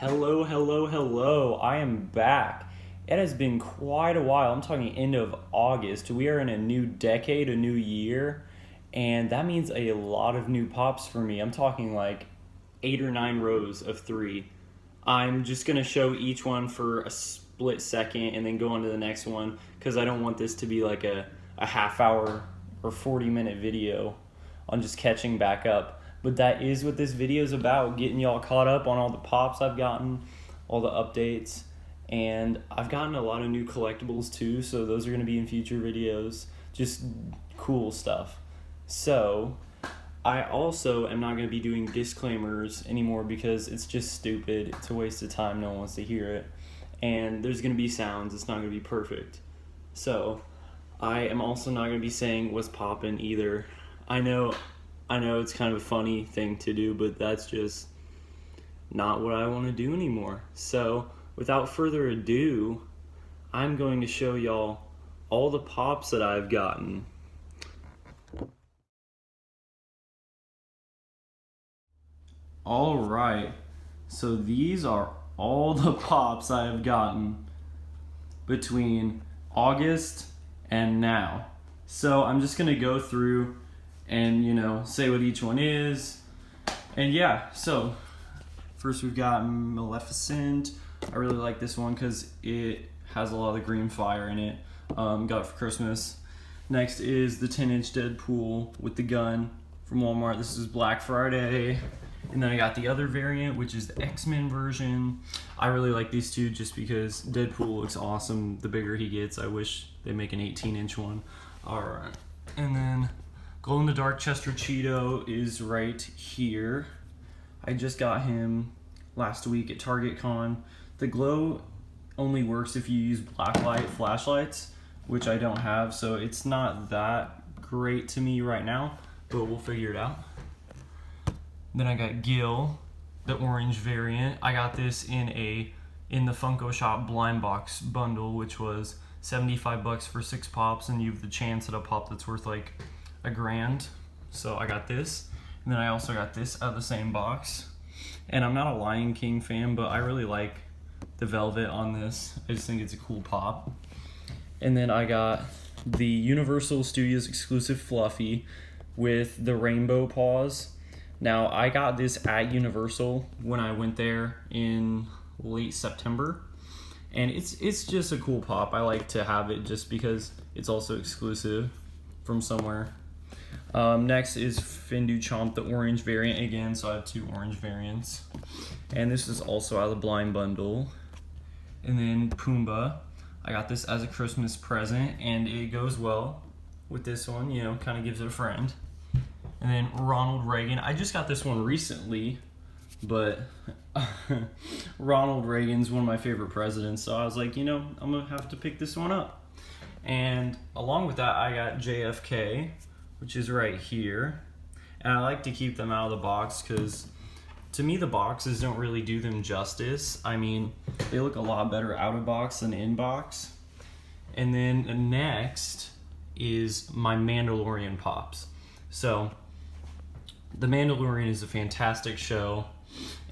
Hello, hello, hello. I am back. It has been quite a while. I'm talking end of August. We are in a new decade, a new year, and that means a lot of new pops for me. I'm talking like 8 or 9 rows of three. I'm just going to show each one for a split second and then go on to the next one because I don't want this to be like a half hour or 40-minute video on just catching back up. But that is what this video is about, getting y'all caught up on all the pops I've gotten, all the updates, and I've gotten a lot of new collectibles too, so those are going to be in future videos, just cool stuff. So, I also am not going to be doing disclaimers anymore because it's just stupid, it's a waste of time, no one wants to hear it, and there's going to be sounds, it's not going to be perfect. So, I am also not going to be saying what's poppin' either. I know it's kind of a funny thing to do, but that's just not what I want to do anymore. So, without further ado, I'm going to show y'all all the pops that I've gotten. Alright, so these are all the pops I have gotten between August and now. So, I'm just going to go through and say what each one is. And yeah, so first we've got Maleficent. I really like this one because it has a lot of green fire in it. Got it for Christmas. Next is the 10-inch Deadpool with the gun from Walmart. This is Black Friday. And then I got the other variant, which is the X-Men version. I really like these two just because Deadpool looks awesome the bigger he gets. I wish they make an 18-inch one. Alright, and then glow-in-the-dark Chester Cheeto is right here. I just got him last week at Target Con. The glow only works if you use blacklight flashlights, which I don't have, so it's not that great to me right now, but we'll figure it out. Then I got Gil, the orange variant. I got this in the Funko Shop blind box bundle, which was $75 for 6 pops, and you have the chance at a pop that's worth like $1,000. So I got this, and then I also got this out of the same box. And I'm not a Lion King fan, but I really like the velvet on this. I just think it's a cool pop. And then I got the Universal Studios exclusive Fluffy with the rainbow paws. Now I got this at Universal when I went there in late September, and it's just a cool pop. I like to have it just because it's also exclusive from somewhere. Next is Finduchomp, the orange variant again, so I have 2 orange variants. And this is also out of the blind bundle. And then Pumbaa, I got this as a Christmas present, and it goes well with this one, kind of gives it a friend. And then Ronald Reagan, I just got this one recently, but Ronald Reagan's one of my favorite presidents, so I was like, I'm gonna have to pick this one up. And along with that, I got JFK, which is right here. And I like to keep them out of the box because to me the boxes don't really do them justice. I mean, they look a lot better out of box than in box. And then next is my Mandalorian pops. So The Mandalorian is a fantastic show,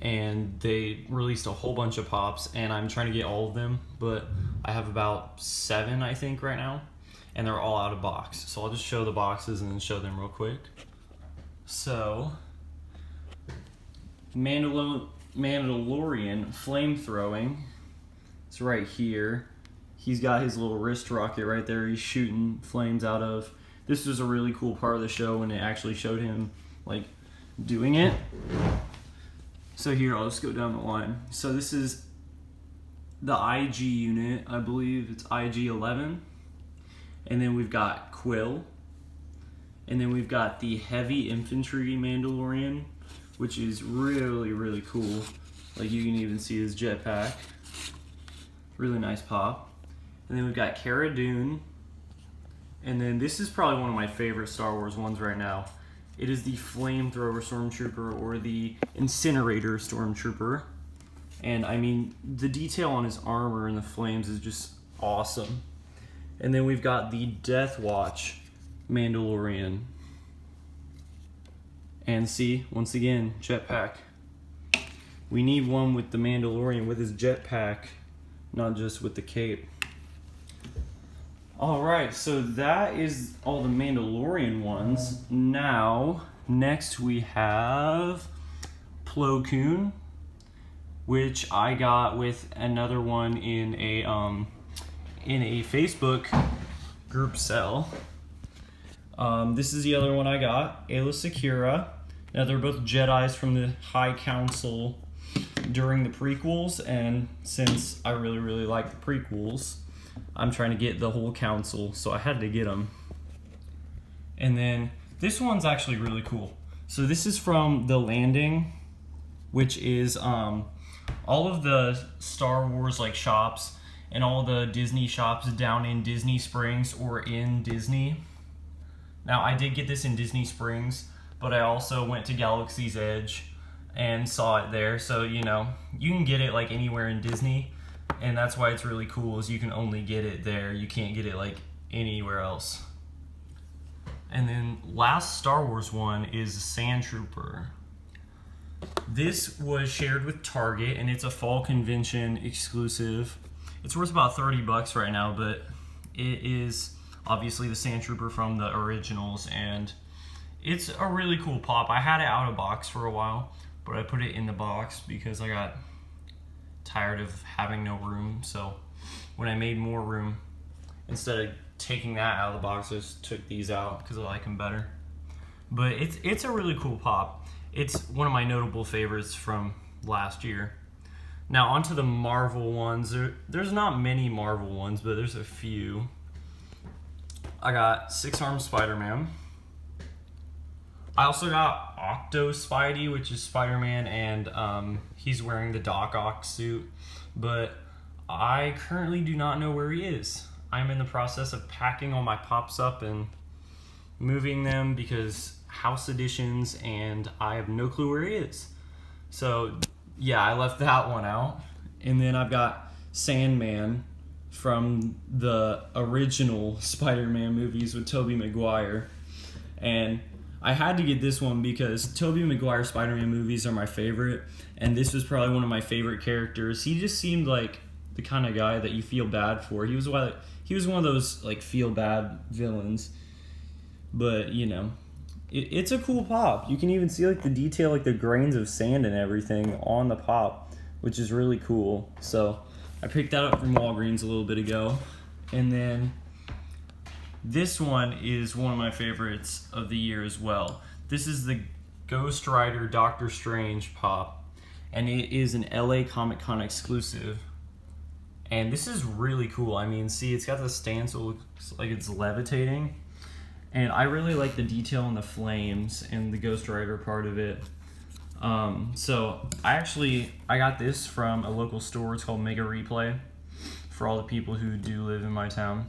and they released a whole bunch of pops, and I'm trying to get all of them, but I have about 7, I think, right now, and they're all out of box. So I'll just show the boxes and then show them real quick. So, Mandalorian flamethrowing, it's right here. He's got his little wrist rocket right there he's shooting flames out of. This was a really cool part of the show when it actually showed him, like, doing it. So here, I'll just go down the line. So this is the IG unit. I believe it's IG-11. And then we've got Quill. And then we've got the Heavy Infantry Mandalorian, which is really, really cool. Like, you can even see his jetpack. Really nice pop. And then we've got Cara Dune. And then this is probably one of my favorite Star Wars ones right now. It is the Flamethrower Stormtrooper, or the Incinerator Stormtrooper. And I mean, the detail on his armor and the flames is just awesome. And then we've got the Death Watch Mandalorian. And see, once again, jetpack. We need one with the Mandalorian with his jetpack, not just with the cape. Alright, so that is all the Mandalorian ones. Now, next we have Plo Koon, which I got with another one in a Facebook group sell. This is the other one I got, Aayla Secura. Now they're both Jedis from the High Council during the prequels, and since I really like the prequels, I'm trying to get the whole council, so I had to get them. And then this one's actually really cool. So this is from The Landing, which is all of the Star Wars like shops and all the Disney shops down in Disney Springs or in Disney. Now I did get this in Disney Springs, but I also went to Galaxy's Edge and saw it there. So, you know, you can get it like anywhere in Disney, and that's why it's really cool, is you can only get it there. You can't get it like anywhere else. And then last Star Wars one is Sand Trooper. This was shared with Target, and it's a fall convention exclusive. It's worth about $30 right now, but it is obviously the Sand Trooper from the originals, and it's a really cool pop. I had it out of box for a while, but I put it in the box because I got tired of having no room. So when I made more room, instead of taking that out of the box, I just took these out because I like them better. But it's a really cool pop. It's one of my notable favorites from last year. Now onto the Marvel ones. There's not many Marvel ones, but there's a few. I got Six-Armed Spider-Man. I also got Octo Spidey, which is Spider-Man, and he's wearing the Doc Ock suit, but I currently do not know where he is. I'm in the process of packing all my pops up and moving them because house editions, and I have no clue where he is. So yeah, I left that one out. And then I've got Sandman from the original Spider-Man movies with Tobey Maguire, and I had to get this one because Tobey Maguire Spider-Man movies are my favorite, and this was probably one of my favorite characters. He just seemed like the kind of guy that you feel bad for. He was one of those like feel bad villains, but you know, it's a cool pop. You can even see like the detail, like the grains of sand and everything on the pop, which is really cool. So I picked that up from Walgreens a little bit ago. And then this one is one of my favorites of the year as well. This is the Ghost Rider Doctor Strange pop, and it is an LA Comic Con exclusive. And this is really cool. I mean, see, it's got the stand so it looks like it's levitating. And I really like the detail on the flames and the Ghost Rider part of it. So I got this from a local store. It's called Mega Replay, for all the people who do live in my town.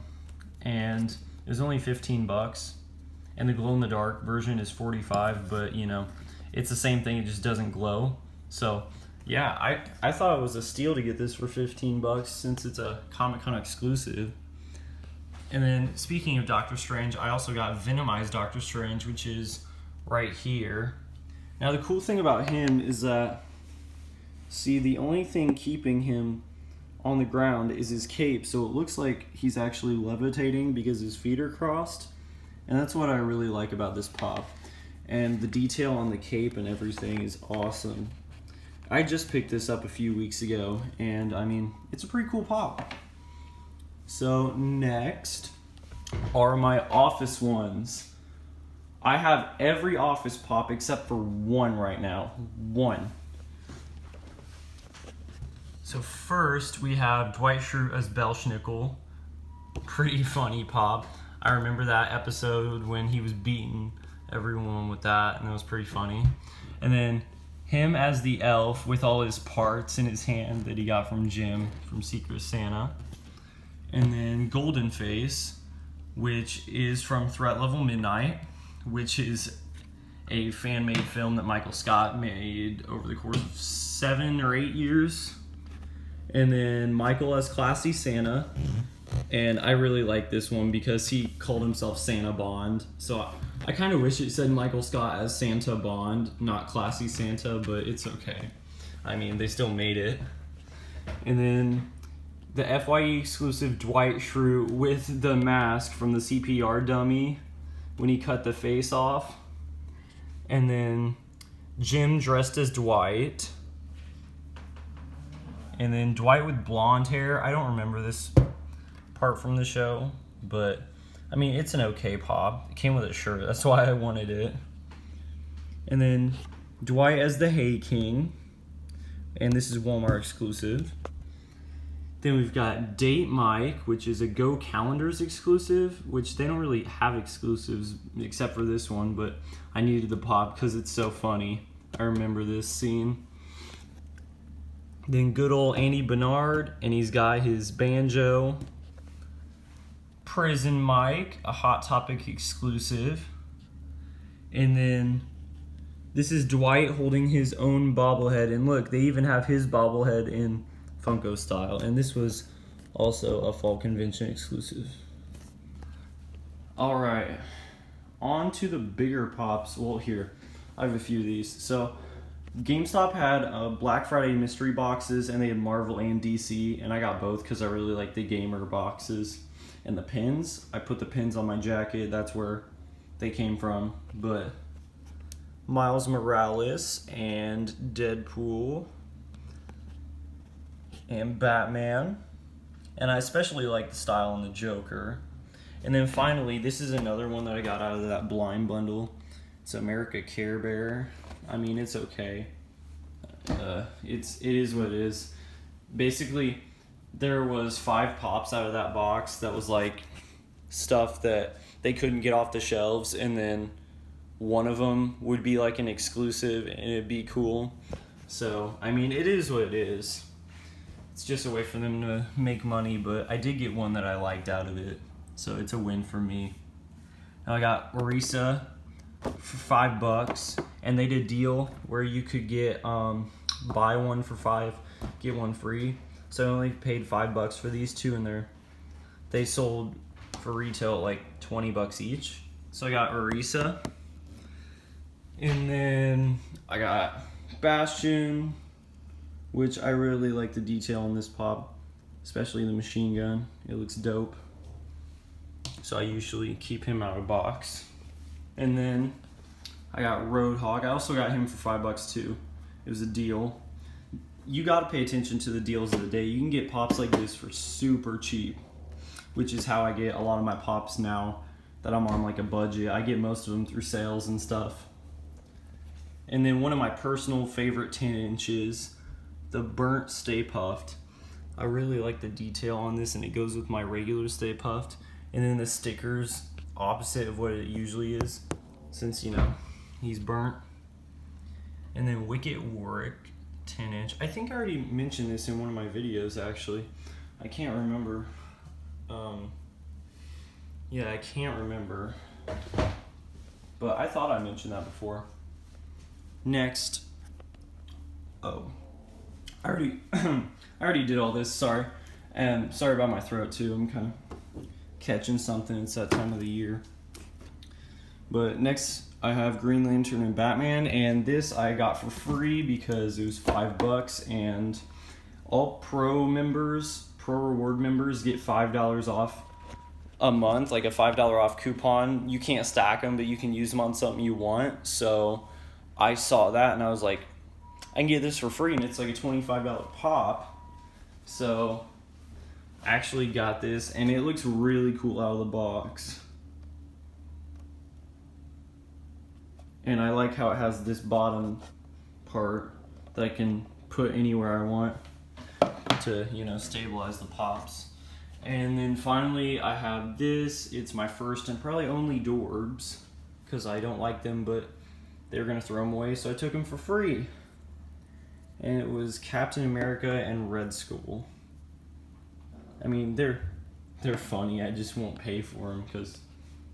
And it was only $15, and the glow-in-the-dark version is $45, but you know, it's the same thing, it just doesn't glow. So yeah, I thought it was a steal to get this for $15 since it's a Comic-Con exclusive. And then speaking of Doctor Strange, I also got Venomized Doctor Strange, which is right here. Now the cool thing about him is that, see, the only thing keeping him on the ground is his cape, so it looks like he's actually levitating because his feet are crossed, and that's what I really like about this pop. And the detail on the cape and everything is awesome. I just picked this up a few weeks ago, and I mean, it's a pretty cool pop. So next are my Office ones. I have every Office pop except for one right now. One. So first we have Dwight Schrute as Belschnickel. Pretty funny pop. I remember that episode when he was beating everyone with that, and it was pretty funny. And then him as the elf with all his parts in his hand that he got from Jim from Secret Santa. And then Golden Face, which is from Threat Level Midnight, which is a fan-made film that Michael Scott made over the course of 7 or 8 years. And then Michael as Classy Santa, and I really like this one because he called himself Santa Bond. So I kind of wish it said Michael Scott as Santa Bond, not Classy Santa, but it's okay. I mean, they still made it. And then the FYE exclusive Dwight Schrute with the mask from the CPR dummy when he cut the face off. And then Jim dressed as Dwight. And then Dwight with blonde hair. I don't remember this part from the show, but I mean, it's an okay pop. It came with a shirt. That's why I wanted it. And then Dwight as the Hay King. And this is Walmart exclusive. Then we've got Date Mike, which is a Go Calendars exclusive, which they don't really have exclusives except for this one, but I needed the pop because it's so funny. I remember this scene. Then good old Andy Bernard, and he's got his banjo. Prison Mike, a Hot Topic exclusive. And then this is Dwight holding his own bobblehead, and look, they even have his bobblehead in Funko style, and this was also a fall convention exclusive. Alright, on to the bigger pops. Well, here, I have a few of these. So, GameStop had Black Friday mystery boxes, and they had Marvel and DC, and I got both because I really like the gamer boxes. And the pins, I put the pins on my jacket, that's where they came from. But Miles Morales and Deadpool and Batman, and I especially like the style on the Joker. And then finally, this is another one that I got out of that blind bundle. It's America Care Bear. I mean, it's okay. It is what it is. Basically, there was 5 pops out of that box that was like stuff that they couldn't get off the shelves, and then one of them would be like an exclusive, and it'd be cool. So, I mean, it is what it is. It's just a way for them to make money, but I did get one that I liked out of it, so it's a win for me. Now I got Orisa for $5, and they did a deal where you could get buy one for $5, get one free. So I only paid $5 for these two, and they sold for retail at like $20 each. So I got Orisa, and then I got Bastion, which I really like the detail on this pop, especially the machine gun. It looks dope. So I usually keep him out of box. And then I got Roadhog. I also got him for $5 too. It was a deal. You gotta pay attention to the deals of the day. You can get pops like this for super cheap, which is how I get a lot of my pops now that I'm on like a budget. I get most of them through sales and stuff. And then one of my personal favorite 10 inches, the burnt Stay Puffed. I really like the detail on this, and it goes with my regular Stay Puffed. And then the stickers opposite of what it usually is, since, you know, he's burnt. And then Wicket Warwick 10 inch. I think I already mentioned this in one of my videos, actually. I can't remember. Yeah, I can't remember. But I thought I mentioned that before. Next. Oh. I already did all this, sorry. And sorry about my throat too. I'm kind of catching something. It's that time of the year. But next I have Green Lantern and Batman, and this I got for free because it was $5, and all pro reward members get $5 off a month, like a $5 off coupon. You can't stack them, but you can use them on something you want. So I saw that and I was like, I can get this for free, and it's like a $25 pop. So I actually got this, and it looks really cool out of the box. And I like how it has this bottom part that I can put anywhere I want to, you know, stabilize the pops. And then finally I have this. It's my first and probably only Dorbs, because I don't like them, but they were going to throw them away, so I took them for free. And it was Captain America and Red Skull. I mean, they're funny. I just won't pay for them because,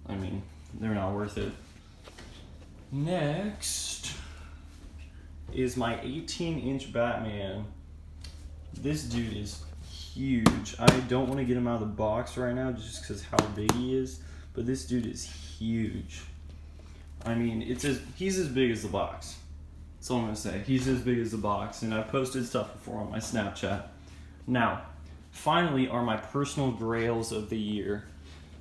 I mean, they're not worth it. Next is my 18-inch Batman. This dude is huge. I don't want to get him out of the box right now just because how big he is, but this dude is huge. I mean, he's as big as the box. That's all I'm gonna say. He's as big as the box, and I've posted stuff before on my Snapchat. Now, finally are my personal grails of the year.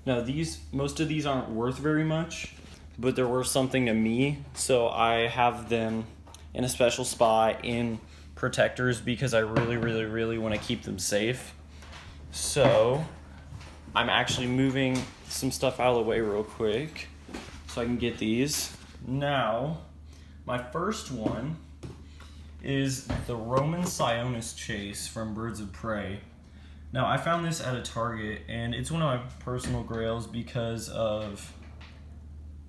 Now most of these aren't worth very much, but they're worth something to me, so I have them in a special spot in protectors because I really want to keep them safe. So I'm actually moving some stuff out of the way real quick so I can get these. Now, my first one is the Roman Sionis Chase from Birds of Prey. Now, I found this at a Target, and it's one of my personal grails because of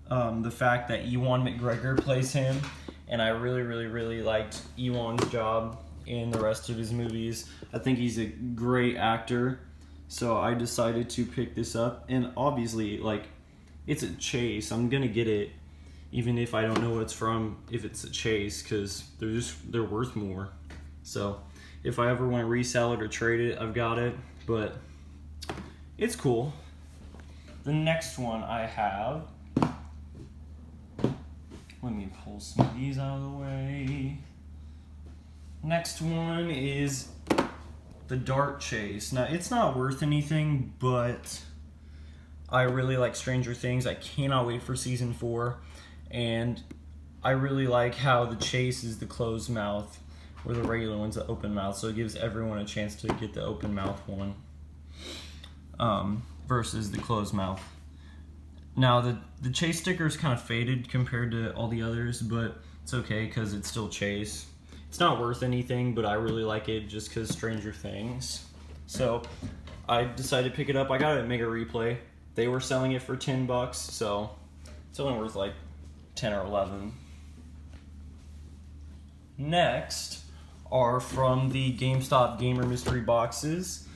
the fact that Ewan McGregor plays him, and I really liked Ewan's job in the rest of his movies. I think he's a great actor, so I decided to pick this up, and obviously, like, it's a chase. I'm gonna get it even if I don't know what it's from, if it's a chase, because they're worth more. So if I ever want to resell it or trade it, I've got it, but it's cool. The next one I have, let me pull some of these out of the way. Next one is the Dart Chase. Now, it's not worth anything, but I really like Stranger Things. I cannot wait for season 4. And I really like how the chase is the closed mouth, where the regular one's the open mouth. So it gives everyone a chance to get the open mouth one versus the closed mouth. Now, the chase sticker is kind of faded compared to all the others, but it's okay because it's still chase. It's not worth anything, but I really like it just because Stranger Things. So I decided to pick it up. I got it at Mega Replay. They were selling it for $10, so it's only worth like 10 or 11. Next are from the GameStop Gamer Mystery Boxes.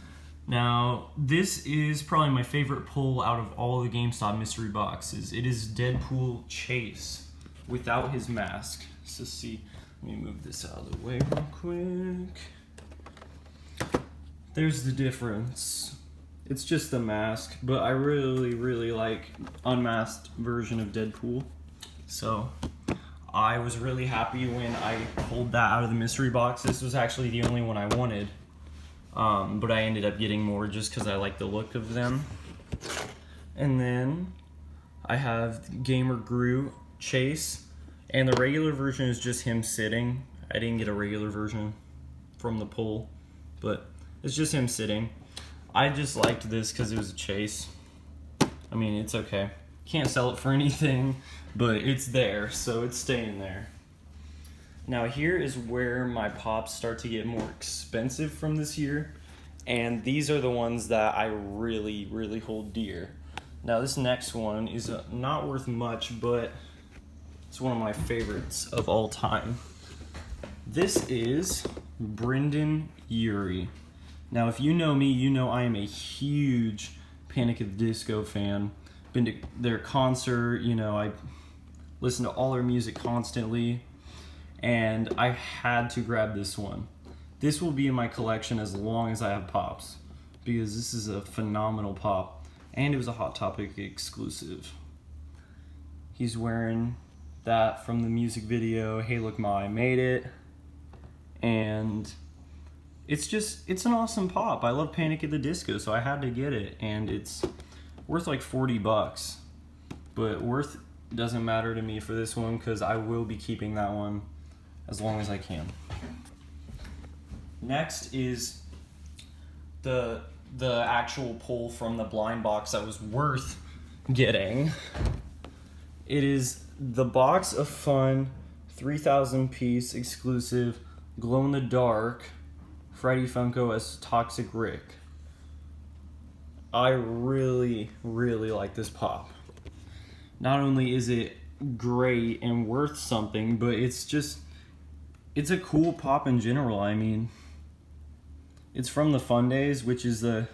Now, this is probably my favorite pull out of all the GameStop mystery boxes. It is Deadpool Chase without his mask. So see, let me move this out of the way real quick. There's the difference. It's just the mask, but I really like unmasked version of Deadpool. So I was really happy when I pulled that out of the mystery box. This was actually the only one I wanted, but I ended up getting more just because I like the look of them. And then I have Gamer Gru Chase, and the regular version is just him sitting. I didn't get a regular version from the pull, but it's just him sitting. I just liked this because it was a chase. I mean, it's okay. Can't sell it for anything, but it's there, so it's staying there. Now here is where my pops start to get more expensive from this year, and these are the ones that I really hold dear. Now this next one is not worth much, but it's one of my favorites of all time. This is Brendan Urie. Now if you know me, you know I am a huge Panic at the Disco fan. Been to their concert, you know, I listen to all their music constantly, and I had to grab this one. This will be in my collection as long as I have pops, because this is a phenomenal pop, and it was a Hot Topic exclusive. He's wearing that from the music video, Hey Look Ma, I Made It, and it's an awesome pop. I love Panic at the Disco, so I had to get it, and it's worth like $40, but worth doesn't matter to me for this one because I will be keeping that one as long as I can. Next is the actual pull from the blind box that was worth getting. It is the Box of Fun 3,000 piece exclusive glow in the dark Freddy Funko as Toxic Rick. I really like this pop. Not only is it great and worth something, but it's a cool pop in general. I mean, it's from the Fun Days, which is the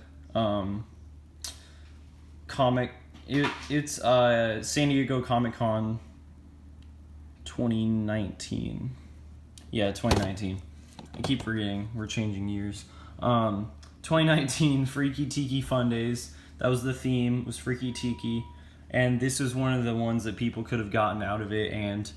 comic. It's San Diego Comic Con 2019. Yeah, 2019. I keep forgetting. We're changing years. 2019 Freaky Tiki Fun Days. That was the theme, was Freaky Tiki. And this was one of the ones that people could have gotten out of it, and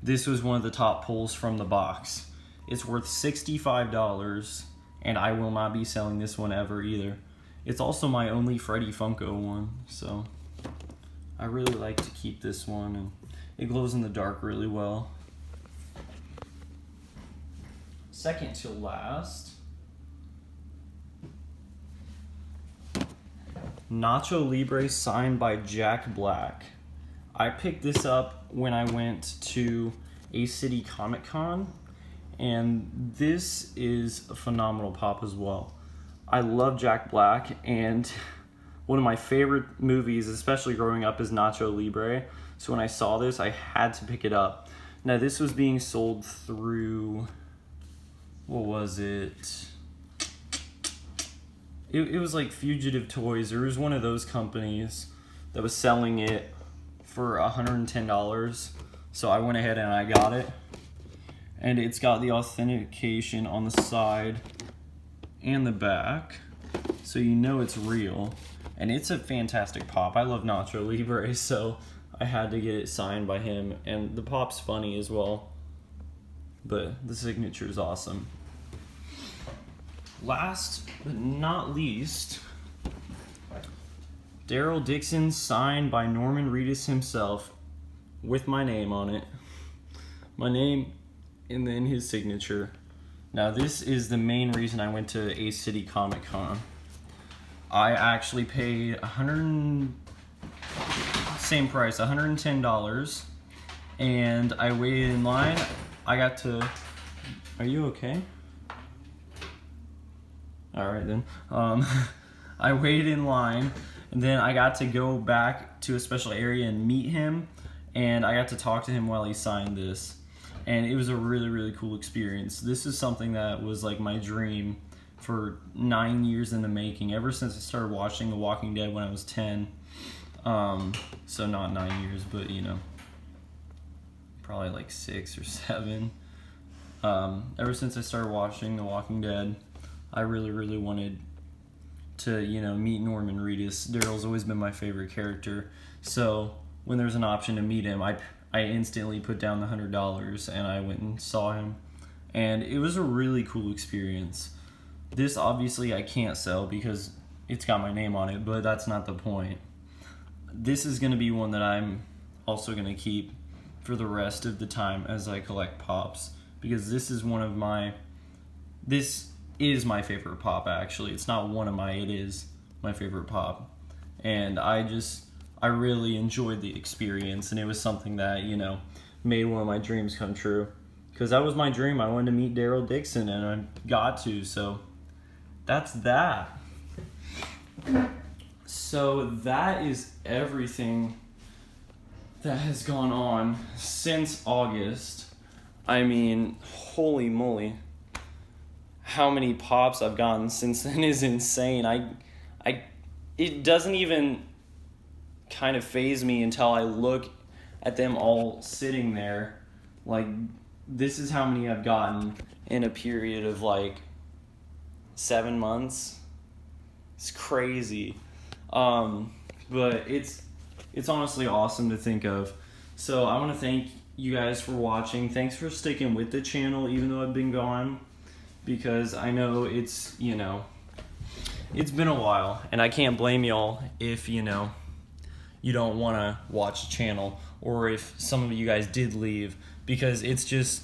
this was one of the top pulls from the box. It's worth $65, and I will not be selling this one ever either. It's also my only Freddy Funko one, so I really like to keep this one, and it glows in the dark really well. Second to last, Nacho Libre signed by Jack Black. I picked this up when I went to A City Comic Con, and this is a phenomenal pop as well. I love Jack Black, and one of my favorite movies, especially growing up, is Nacho Libre. So when I saw this, I had to pick it up. Now this was being sold through, what was it? It was like Fugitive Toys. There was one of those companies that was selling it for $110. So I went ahead and I got it. And it's got the authentication on the side and the back, so you know it's real. And it's a fantastic pop. I love Nacho Libre, so I had to get it signed by him. And the pop's funny as well, but the signature is awesome. Last but not least, Daryl Dixon signed by Norman Reedus himself with my name on it. My name and then his signature. Now this is the main reason I went to A City Comic Con. I actually paid same price, $110, and I waited in line. I got to, are you okay? Alright then. I waited in line, and then I got to go back to a special area and meet him, and I got to talk to him while he signed this. And it was a really, really cool experience. This is something that was like my dream for 9 years in the making, ever since I started watching The Walking Dead when I was 10. So not 9 years, but you know, probably like 6 or 7. Ever since I started watching The Walking Dead, I really, really wanted to, you know, meet Norman Reedus. Daryl's always been my favorite character. So when there's an option to meet him, I instantly put down the $100 and I went and saw him. And it was a really cool experience. This obviously I can't sell because it's got my name on it, but that's not the point. This is going to be one that I'm also going to keep for the rest of the time as I collect pops, because this is my favorite pop actually. It's not one of it is my favorite pop. And I really enjoyed the experience, and it was something that, you know, made one of my dreams come true. Because that was my dream. I wanted to meet Daryl Dixon, and I got to, so that's that. So that is everything that has gone on since August. I mean, holy moly. How many pops I've gotten since then is insane. It doesn't even kind of faze me until I look at them all sitting there. Like, this is how many I've gotten in a period of like 7 months. It's crazy. But it's honestly awesome to think of. So I want to thank you guys for watching. Thanks for sticking with the channel even though I've been gone, because I know it's, you know, it's been a while, and I can't blame y'all if, you know, you don't want to watch the channel, or if some of you guys did leave, because it's just,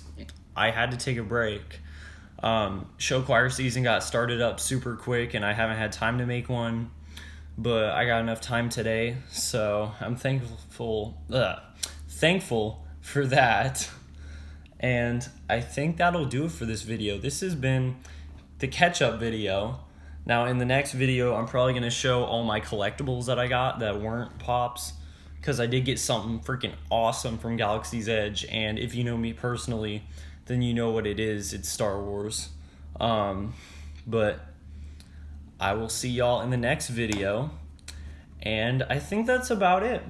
I had to take a break. Show choir season got started up super quick, and I haven't had time to make one, but I got enough time today, so I'm thankful for that. And I think that'll do it for this video. This has been the catch-up video. Now in the next video, I'm probably going to show all my collectibles that I got that weren't pops, because I did get something freaking awesome from Galaxy's Edge, and if you know me personally, then you know what it is. It's Star Wars. But I will see y'all in the next video, and I think that's about it.